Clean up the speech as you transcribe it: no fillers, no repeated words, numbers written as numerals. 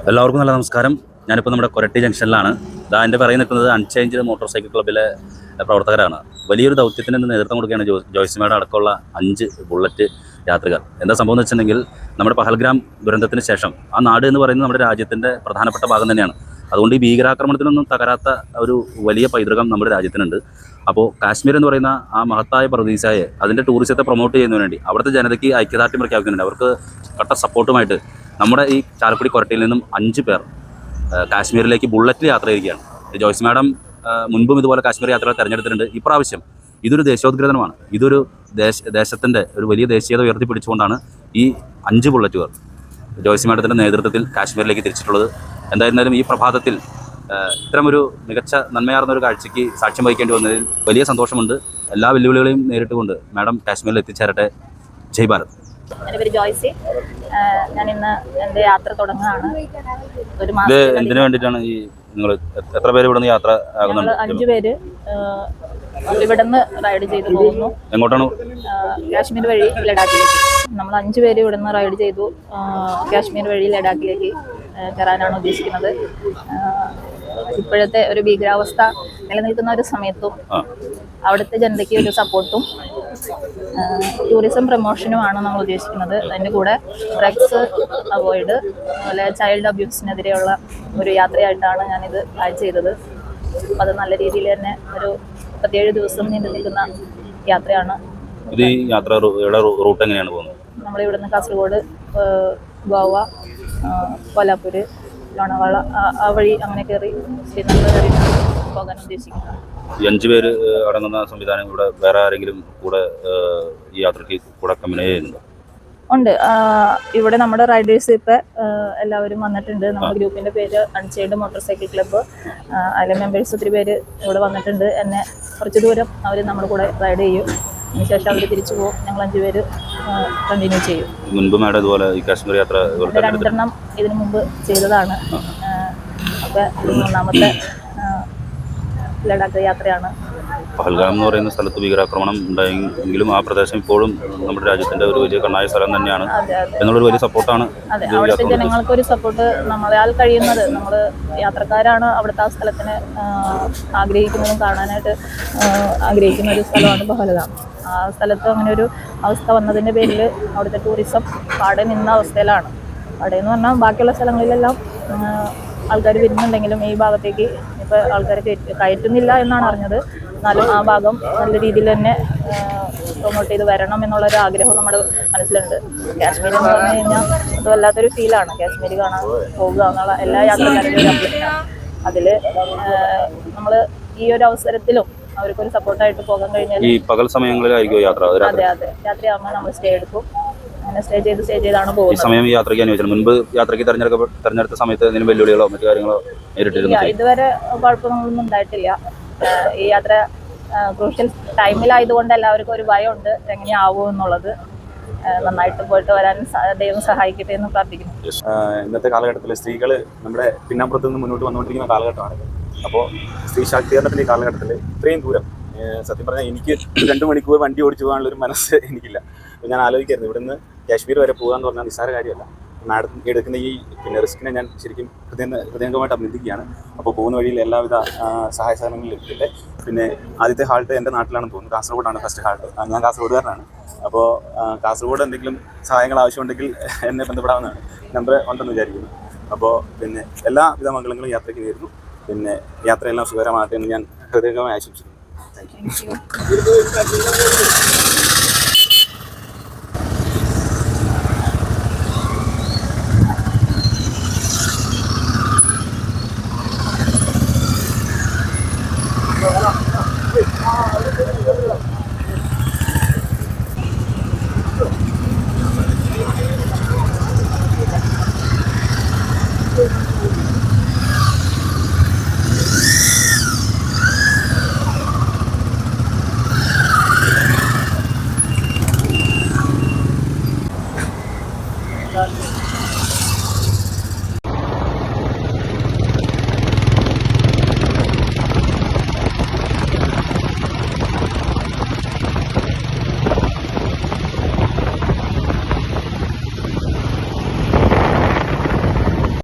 എല്ലാവർക്കും നല്ല നമസ്കാരം. ഞാനിപ്പോൾ നമ്മുടെ കൊരട്ടി ജംഗ്ഷനിലാണ്. എൻ്റെ പറയിൽ നിൽക്കുന്നത് അൺചേഞ്ച്ഡ് മോട്ടോർ സൈക്കിൾ ക്ലബ്ബിലെ പ്രവർത്തകരാണ്. വലിയൊരു ദൗത്യത്തിന് നേതൃത്വം കൊടുക്കുകയാണ് ജോയ്സ് മേഡം അടക്കമുള്ള 5 ബുള്ളറ്റ് യാത്രികർ. എന്താ സംഭവം എന്ന് വെച്ചിട്ടുണ്ടെങ്കിൽ, നമ്മുടെ പഹൽഗ്രാം ദുരന്തത്തിന് ശേഷം ആ നാട് എന്ന് പറയുന്നത് നമ്മുടെ രാജ്യത്തിൻ്റെ പ്രധാനപ്പെട്ട ഭാഗം തന്നെയാണ്. അതുകൊണ്ട് ഈ ഭീകരാക്രമണത്തിനൊന്നും തകരാത്ത ഒരു വലിയ പൈതൃകം നമ്മുടെ രാജ്യത്തിനുണ്ട്. അപ്പോൾ കാശ്മീർ എന്ന് പറയുന്ന ആ മഹത്തായ പ്രദേശായെ അതിൻ്റെ ടൂറിസത്തെ പ്രൊമോട്ട് ചെയ്യുന്നതിന് വേണ്ടി അവിടുത്തെ ജനതയ്ക്ക് ഐക്യദാർഢ്യം പ്രഖ്യാപിക്കുന്നുണ്ട്. അവർക്ക് കട്ട സപ്പോർട്ടുമായിട്ട് നമ്മുടെ ഈ ചാലക്കുടി കൊരട്ടിയിൽ നിന്നും 5 പേർ കാശ്മീരിലേക്ക് ബുള്ളറ്റിൽ യാത്ര ചെയ്യുകയാണ്. ജോയ്സ് മാഡം മുൻപും ഇതുപോലെ കാശ്മീർ യാത്രകൾ തിരഞ്ഞെടുത്തിട്ടുണ്ട്. ഇപ്രാവശ്യം ഇതൊരു ദേശോദ്ഗ്രഥനമാണ്. ഇതൊരു ദേശത്തിൻ്റെ ഒരു വലിയ ദേശീയത ഉയർത്തിപ്പിടിച്ചുകൊണ്ടാണ് ഈ 5 ബുള്ളറ്റുകൾ ജോയ്സ് മാഡത്തിൻ്റെ നേതൃത്വത്തിൽ കാശ്മീരിലേക്ക് തിരിച്ചിട്ടുള്ളത്. എന്തായിരുന്നാലും ഈ പ്രഭാതത്തിൽ ഇത്തരമൊരു മികച്ച നന്മയാർന്നൊരു കാഴ്ചയ്ക്ക് സാക്ഷ്യം വഹിക്കേണ്ടി വന്നതിൽ വലിയ സന്തോഷമുണ്ട്. എല്ലാ വെല്ലുവിളികളെയും നേരിട്ടുകൊണ്ട് മാഡം കാശ്മീരിൽ എത്തിച്ചേരട്ടെ. ജയ് ഭാരത്. എൻ്റെ പേര് ജോയ്സി. ഞാൻ ഇന്ന് എൻ്റെ യാത്ര തുടങ്ങുകയാണ്. ഒരു മാസം. ഇത് എന്തിനു വേണ്ടിയിട്ടാണ് ഈ നിങ്ങൾ എത്ര പേര് ഇവിടെ നിന്ന് യാത്ര ആകുന്നുണ്ട്? 5 പേര് ഇവിടെ നിന്ന് റൈഡ് ചെയ്ത് പോകുന്നു. എങ്ങോട്ടാണ്? കാശ്മീർ വഴി ലഡാക്കിലേക്ക്. നമ്മൾ 5 പേര് ഇവിടെ നിന്ന് റൈഡ് ചെയ്തു കാശ്മീർ വഴി ലഡാക്കിലേക്ക് കയറാനാണ് ഉദ്ദേശിക്കുന്നത്. ഇപ്പോഴത്തെ ഒരു ഭീകരാവസ്ഥ നിലനിൽക്കുന്ന ഒരു സമയത്തും അവിടുത്തെ ജനതയ്ക്ക് ഒരു സപ്പോർട്ടും ടൂറിസം പ്രൊമോഷനുമാണ് നമ്മൾ ഉദ്ദേശിക്കുന്നത്. അതിൻ്റെ കൂടെ ഡ്രഗ്സ് അവോയ്ഡ്, അതുപോലെ ചൈൽഡ് അബ്യൂസിനെതിരെയുള്ള ഒരു യാത്രയായിട്ടാണ് ഞാനിത് പ്ലാൻ ചെയ്തത്. അപ്പോൾ അത് നല്ല രീതിയിൽ തന്നെ ഒരു 37 ദിവസം നീണ്ടു നിൽക്കുന്ന യാത്രയാണ്. ഇത് ഈ യാത്രയുടെ റൂട്ട് എങ്ങനെയാണ് പോകുന്നത്? നമ്മളിവിടുന്ന് കാസർഗോഡ്, ഗോവ, കോലാപ്പൂര്, ലോണവാള ആ വഴി അങ്ങനെ കയറി ശ്രീനഗർ കയറി പോകാൻ ഉദ്ദേശിക്കുന്നത്. ഈ 5 പേര് അടങ്ങുന്ന സംവിധാനം ഇവിടെ വേറെ ആരെങ്കിലും കൂടെ ഈ യാത്രയ്ക്ക് കൂടെ കമ്പനി ചെയ്യുന്നുണ്ടോ? ഉണ്ട്. ഇവിടെ നമ്മുടെ റൈഡേഴ്സ് ഇപ്പം എല്ലാവരും വന്നിട്ടുണ്ട്. നമ്മുടെ ഗ്രൂപ്പിൻ്റെ പേര് അൺചെയ്ൻഡ് മോട്ടോർ സൈക്കിൾ ക്ലബ്ബ്. അതിലെ മെമ്പേഴ്സ് ഒത്തിരി പേര് ഇവിടെ വന്നിട്ടുണ്ട്. എന്നെ കുറച്ച് ദൂരം അവർ നമ്മുടെ കൂടെ റൈഡ് ചെയ്യും. അതിനുശേഷം അവർ തിരിച്ചു പോകും. ഞങ്ങൾ 5 പേര് കണ്ടിന്യൂ ചെയ്യും. മുൻപ് മാഡം ഇതുപോലെ ഈ കാശ്മീർ യാത്ര 2 ഇതിനു മുമ്പ് ചെയ്തതാണ്. അപ്പോൾ 3ാമത്തെ ലഡാക്ക് യാത്രയാണ്. പഹൽഗാം എന്ന് പറയുന്ന സ്ഥലത്ത് ഭീകരാക്രമണം ഉണ്ടായെങ്കിലും ആ പ്രദേശം ഇപ്പോഴും നമ്മുടെ രാജ്യത്തിൻ്റെ ഒരു വലിയ കണ്ണായ സ്ഥലം തന്നെയാണ് എന്നുള്ളൊരു വലിയ സപ്പോർട്ടാണ്. അതെ, അവിടുത്തെ ജനങ്ങൾക്കൊരു സപ്പോർട്ട് നമ്മളാൽ കഴിയുന്നത്. നമ്മൾ യാത്രക്കാരാണ് അവിടുത്തെ ആ സ്ഥലത്തിന് ആഗ്രഹിക്കുന്നതും കാണാനായിട്ട് ആഗ്രഹിക്കുന്ന ഒരു സ്ഥലമാണ് പഹൽഗാം. ആ സ്ഥലത്ത് അങ്ങനെ ഒരു അവസ്ഥ വന്നതിൻ്റെ പേരിൽ അവിടുത്തെ ടൂറിസം പാടെ നിന്ന അവസ്ഥയിലാണ്. അവിടെ എന്ന് പറഞ്ഞാൽ ബാക്കിയുള്ള സ്ഥലങ്ങളിലെല്ലാം ആൾക്കാർ വരുന്നുണ്ടെങ്കിലും ഈ ഭാഗത്തേക്ക് ഇപ്പോൾ ആൾക്കാർ കയറ്റുന്നില്ല എന്നാണ് അറിഞ്ഞത്. എന്നാലും ആ ഭാഗം നല്ല രീതിയിൽ തന്നെ പ്രൊമോട്ട് ചെയ്ത് വരണം എന്നുള്ളൊരു ആഗ്രഹം നമ്മുടെ മനസ്സിലുണ്ട്. കാശ്മീർ എന്ന് പറഞ്ഞു കഴിഞ്ഞാൽ അത് വല്ലാത്തൊരു ഫീലാണ്. കാശ്മീർ കാണാൻ പോകുക എന്നുള്ള എല്ലാ യാത്രക്കാരുടെയും ഒരു അഭ്യർത്ഥനയാണ്. അതിൽ നമ്മൾ ഈ ഒരു അവസരത്തിലും അവർക്കൊരു സപ്പോർട്ടായിട്ട് പോകാൻ കഴിഞ്ഞാൽ ഈ പകൽ സമയങ്ങളിലായിരിക്കും യാത്ര? അതെ അതെ, രാത്രിയാകുമ്പോൾ നമ്മൾ സ്റ്റേ എടുക്കും. അങ്ങനെ സ്റ്റേ ചെയ്താണ് പോകുന്നത്. ഈ സമയം യാത്രയ്ക്ക് അനുയോജ്യം. മുൻപ് യാത്രയ്ക്ക് തെരഞ്ഞെടുത്ത സമയത്ത് എന്തെങ്കിലും വെല്ലുവിളികളോ മറ്റു കാര്യങ്ങളോ നേരിട്ടിരുന്നു? ഇതുവരെ കുഴപ്പങ്ങളൊന്നും ഉണ്ടായിട്ടില്ല. ഈ യാത്ര ക്രൂഷ്യൽ ടൈമിലായതുകൊണ്ട് എല്ലാവർക്കും ഒരു ഭയമുണ്ട് എങ്ങനെയാവും എന്നുള്ളത്. നന്നായിട്ട് പോയിട്ട് വരാൻ ദൈവം സഹായിക്കട്ടെ എന്ന് പ്രാർത്ഥിക്കുന്നു. ഇന്നത്തെ കാലഘട്ടത്തിൽ സ്ത്രീകൾ നമ്മുടെ പിന്നാമ്പുറത്ത് നിന്ന് മുന്നോട്ട് വന്നുകൊണ്ടിരിക്കുന്ന കാലഘട്ടമാണ്. അപ്പോൾ സ്ത്രീ ശാക്തീകരണത്തിൻ്റെ ഈ കാലഘട്ടത്തിൽ ഇത്രയും ദൂരം സത്യം പറഞ്ഞാൽ എനിക്ക് 2 മണിക്കൂർ വണ്ടി ഓടിച്ചു പോകാനുള്ളൊരു മനസ്സ് എനിക്കില്ല. അപ്പോൾ ഞാൻ ആലോചിക്കായിരുന്നു, ഇവിടുന്ന് കാശ്മീർ വരെ പോകുക എന്ന് പറഞ്ഞാൽ നിസ്സാര കാര്യമല്ല. മാഡം എടുക്കുന്ന ഈ റിസ്കിനെ ഞാൻ ശരിക്കും ഹൃദയംഗമായിട്ട് അഭിനന്ദിക്കുകയാണ്. അപ്പോൾ പോകുന്ന വഴിയിൽ എല്ലാവിധ സഹായ സഹകരണങ്ങളും ലഭിക്കട്ടെ. പിന്നെ ആദ്യത്തെ ഹാൾട്ട് എൻ്റെ നാട്ടിലാണെന്ന് തോന്നുന്നു, കാസർഗോഡാണ് ഫസ്റ്റ് ഹാൾട്ട്. ഞാൻ കാസർഗോഡുകാരനാണ്. അപ്പോൾ കാസർഗോഡ് എന്തെങ്കിലും സഹായങ്ങൾ ആവശ്യമുണ്ടെങ്കിൽ എന്നെ ബന്ധപ്പെടാവുന്നതാണ്. നമ്പർ ഉണ്ടെന്ന് വിചാരിക്കുന്നു. അപ്പോൾ പിന്നെ എല്ലാവിധ മംഗളങ്ങളും യാത്രയ്ക്ക് നേരുന്നു. പിന്നെ യാത്രയെല്ലാം സുഖകരമാകട്ടെ എന്ന് ഞാൻ ഹൃദയംഗമായി ആശംസിക്കുന്നു. Thank you.